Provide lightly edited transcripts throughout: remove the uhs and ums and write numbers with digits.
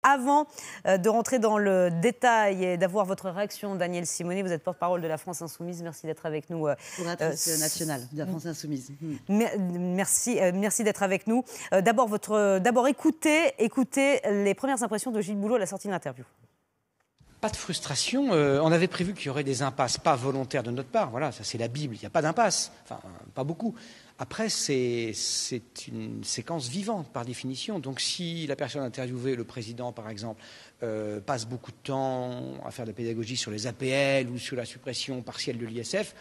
Avant de rentrer dans le détail et d'avoir votre réaction, Danielle Simonet, vous êtes porte-parole de la France Insoumise. Merci d'être avec nous. Coordinatrice nationale de la France Insoumise. Merci d'être avec nous. D'abord, écoutez les premières impressions de Gilles Boulot à la sortie de l'interview. Pas de frustration. On avait prévu qu'il y aurait des impasses, pas volontaires de notre part. Voilà, ça c'est la Bible. Il n'y a pas d'impasse. Enfin, pas beaucoup. Après, c'est une séquence vivante par définition. Donc, si la personne interviewée, le président par exemple, passe beaucoup de temps à faire de la pédagogie sur les APL ou sur la suppression partielle de l'ISF,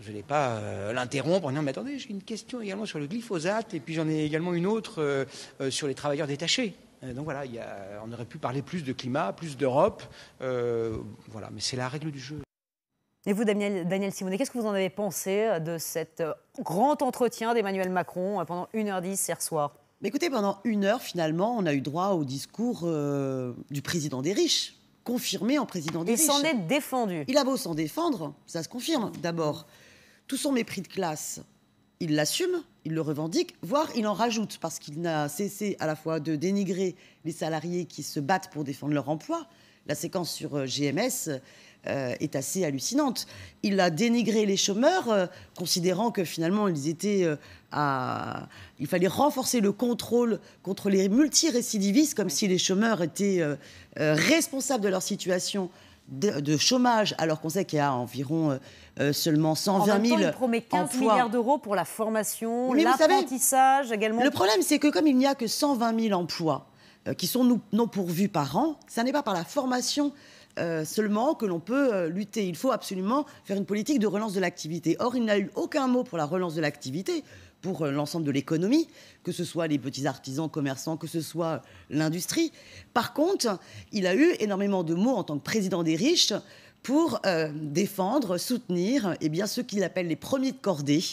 je n'allais pas l'interrompre en disant « Mais attendez, j'ai une question également sur le glyphosate et puis j'en ai également une autre sur les travailleurs détachés ». Donc voilà, on aurait pu parler plus de climat, plus d'Europe. Voilà, mais c'est la règle du jeu. Et vous, Danielle Simonet, qu'est-ce que vous en avez pensé de cet grand entretien d'Emmanuel Macron pendant 1h10 hier soir? Mais écoutez, pendant 1 heure, finalement, on a eu droit au discours du président des riches, confirmé en président des riches. Il s'en est défendu. Il a beau s'en défendre, ça se confirme. D'abord, tout son mépris de classe, il l'assume, il le revendique, voire il en rajoute, parce qu'il n'a cessé à la fois de dénigrer les salariés qui se battent pour défendre leur emploi. La séquence sur GMS est assez hallucinante. Il a dénigré les chômeurs, considérant que finalement il fallait renforcer le contrôle contre les multirécidivistes, comme si les chômeurs étaient responsables de leur situation de chômage, alors qu'on sait qu'il y a environ seulement 120 000 il promet 15 emplois. milliards d'euros pour la formation, Mais l'apprentissage également. Le problème, c'est que comme il n'y a que 120 000 emplois qui sont non pourvus par an, ça n'est pas par la formation seulement que l'on peut lutter. Il faut absolument faire une politique de relance de l'activité. Or, il n'a eu aucun mot pour la relance de l'activité, pour l'ensemble de l'économie, que ce soit les petits artisans, commerçants, que ce soit l'industrie. Par contre, il a eu énormément de mots en tant que président des riches pour défendre, soutenir ceux qu'il appelle les premiers de cordée,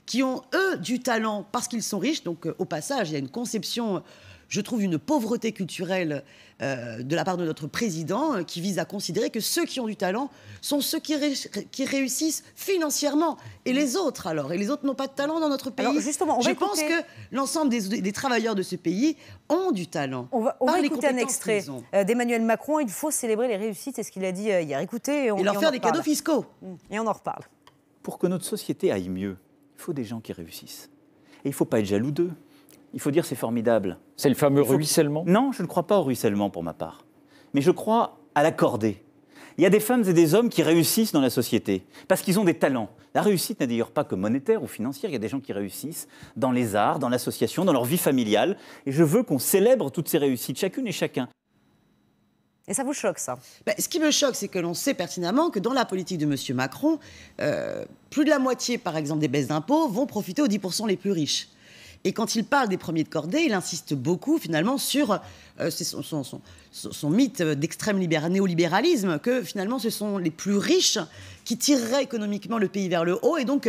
qui ont, eux, du talent parce qu'ils sont riches. Donc, au passage, il y a une conception, je trouve, une pauvreté culturelle de la part de notre président qui vise à considérer que ceux qui ont du talent sont ceux qui réussissent financièrement. Et les autres, alors? Et les autres n'ont pas de talent dans notre pays? Alors justement, je pense que l'ensemble des travailleurs de ce pays ont du talent. On va écouter un extrait d'Emmanuel Macron. Il faut célébrer les réussites, c'est ce qu'il a dit hier. Écoutez, et leur faire des cadeaux fiscaux. Et on en reparle. Pour que notre société aille mieux, il faut des gens qui réussissent. Et il ne faut pas être jaloux d'eux. Il faut dire c'est formidable. C'est le fameux ruissellement? Non, je ne crois pas au ruissellement pour ma part. Mais je crois à la cordée. Il y a des femmes et des hommes qui réussissent dans la société parce qu'ils ont des talents. La réussite n'est d'ailleurs pas que monétaire ou financière. Il y a des gens qui réussissent dans les arts, dans l'association, dans leur vie familiale. Et je veux qu'on célèbre toutes ces réussites, chacune et chacun. Et ça vous choque, ça? Ce qui me choque, c'est que l'on sait pertinemment que dans la politique de M. Macron, plus de la moitié, par exemple, des baisses d'impôts vont profiter aux 10% les plus riches. Et quand il parle des premiers de cordée, il insiste beaucoup, finalement, sur son mythe d'extrême néolibéralisme, que finalement, ce sont les plus riches qui tireraient économiquement le pays vers le haut. Et donc,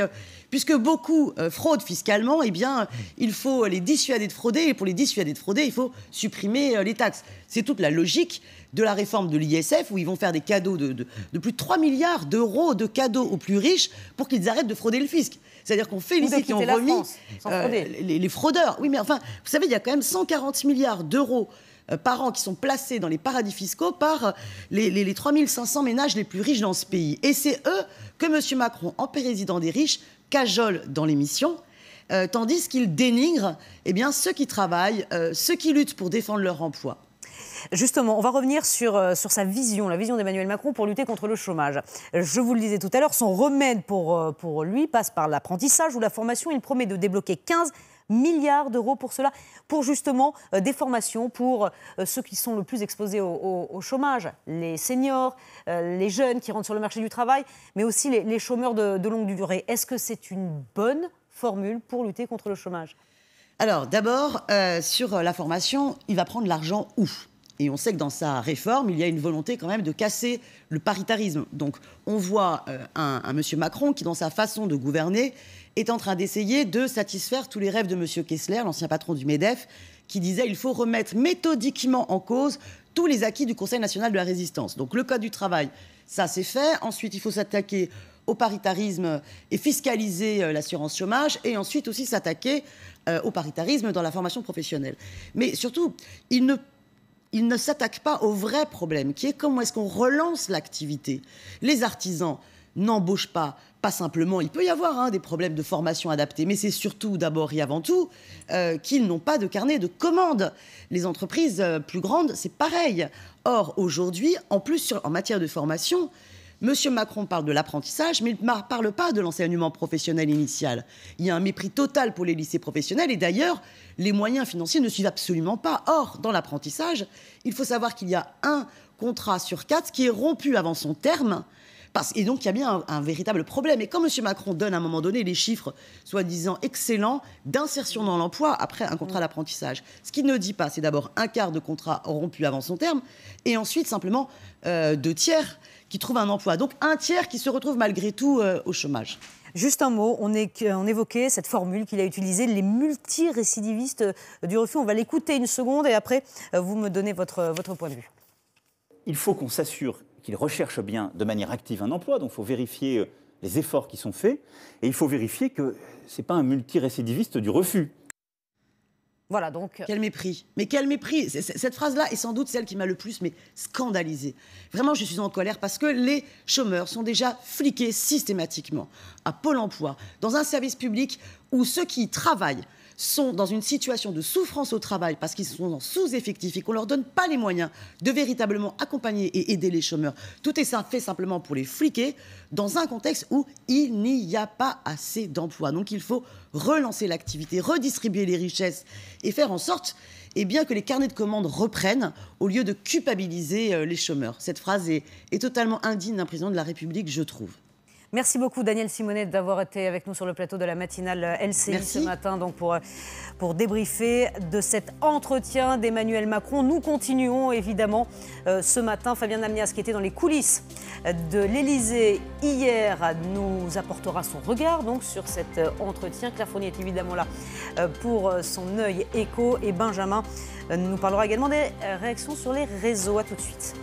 puisque beaucoup fraudent fiscalement, il faut les dissuader de frauder. Et pour les dissuader de frauder, il faut supprimer les taxes. C'est toute la logique de la réforme de l'ISF, où ils vont faire des cadeaux de plus de 3 milliards d'euros de cadeaux aux plus riches pour qu'ils arrêtent de frauder le fisc. C'est-à-dire qu'on félicite et on remet les fraudeurs. Oui, mais enfin, vous savez, il y a quand même 140 milliards d'euros par an qui sont placés dans les paradis fiscaux par les 3500 ménages les plus riches dans ce pays. Et c'est eux que M. Macron, en président des riches, cajole dans l'émission, tandis qu'il dénigre ceux qui travaillent, ceux qui luttent pour défendre leur emploi. Justement, on va revenir sur sa vision, la vision d'Emmanuel Macron pour lutter contre le chômage. Je vous le disais tout à l'heure, son remède pour lui passe par l'apprentissage ou la formation. Il promet de débloquer 15 milliards d'euros pour cela, pour justement des formations pour ceux qui sont le plus exposés au chômage, les seniors, les jeunes qui rentrent sur le marché du travail, mais aussi les chômeurs de longue durée. Est-ce que c'est une bonne formule pour lutter contre le chômage? Alors, d'abord, sur la formation, il va prendre l'argent où? Et on sait que dans sa réforme, il y a une volonté quand même de casser le paritarisme. Donc, on voit un M. Macron qui, dans sa façon de gouverner, est en train d'essayer de satisfaire tous les rêves de M. Kessler, l'ancien patron du MEDEF, qui disait qu'il faut remettre méthodiquement en cause tous les acquis du Conseil national de la résistance. Donc, le Code du travail, ça c'est fait. Ensuite, il faut s'attaquer au paritarisme et fiscaliser l'assurance chômage. Et ensuite aussi s'attaquer au paritarisme dans la formation professionnelle. Mais surtout, il ne il ne s'attaque pas au vrai problème, qui est comment est-ce qu'on relance l'activité. Les artisans n'embauchent pas simplement, il peut y avoir des problèmes de formation adaptés, mais c'est surtout d'abord et avant tout qu'ils n'ont pas de carnet de commandes. Les entreprises plus grandes, c'est pareil. Or, aujourd'hui, en plus, en matière de formation, M. Macron parle de l'apprentissage, mais il ne parle pas de l'enseignement professionnel initial. Il y a un mépris total pour les lycées professionnels et d'ailleurs, les moyens financiers ne suivent absolument pas. Or, dans l'apprentissage, il faut savoir qu'il y a un contrat sur 4 qui est rompu avant son terme. Et donc, il y a bien un véritable problème. Et quand M. Macron donne à un moment donné les chiffres, soi-disant excellents, d'insertion dans l'emploi après un contrat d'apprentissage, ce qu'il ne dit pas, c'est d'abord un quart de contrat rompu avant son terme, et ensuite simplement 2 tiers qui trouvent un emploi. Donc un tiers qui se retrouve malgré tout au chômage. Juste un mot, on évoquait cette formule qu'il a utilisée, les multirécidivistes du refus. On va l'écouter une seconde et après, vous me donnez votre point de vue. Il faut qu'on s'assure qu'il recherche bien de manière active un emploi, donc il faut vérifier les efforts qui sont faits, et il faut vérifier que ce n'est pas un multirécidiviste du refus. Voilà, donc... Quel mépris. Mais quel mépris. Cette phrase-là est sans doute celle qui m'a le plus scandalisée. Vraiment, je suis en colère parce que les chômeurs sont déjà fliqués systématiquement à Pôle emploi, dans un service public où ceux qui travaillent sont dans une situation de souffrance au travail parce qu'ils sont en sous-effectif et qu'on ne leur donne pas les moyens de véritablement accompagner et aider les chômeurs. Tout est fait simplement pour les fliquer dans un contexte où il n'y a pas assez d'emplois. Donc il faut relancer l'activité, redistribuer les richesses et faire en sorte que les carnets de commandes reprennent au lieu de culpabiliser les chômeurs. Cette phrase est totalement indigne d'un président de la République, je trouve. Merci beaucoup Daniel Simonet d'avoir été avec nous sur le plateau de la matinale LCI ce matin donc pour débriefer de cet entretien d'Emmanuel Macron. Nous continuons évidemment ce matin. Fabien Amnias qui était dans les coulisses de l'Élysée hier nous apportera son regard donc sur cet entretien. Claire Fournier est évidemment là pour son œil écho et Benjamin nous parlera également des réactions sur les réseaux. À tout de suite.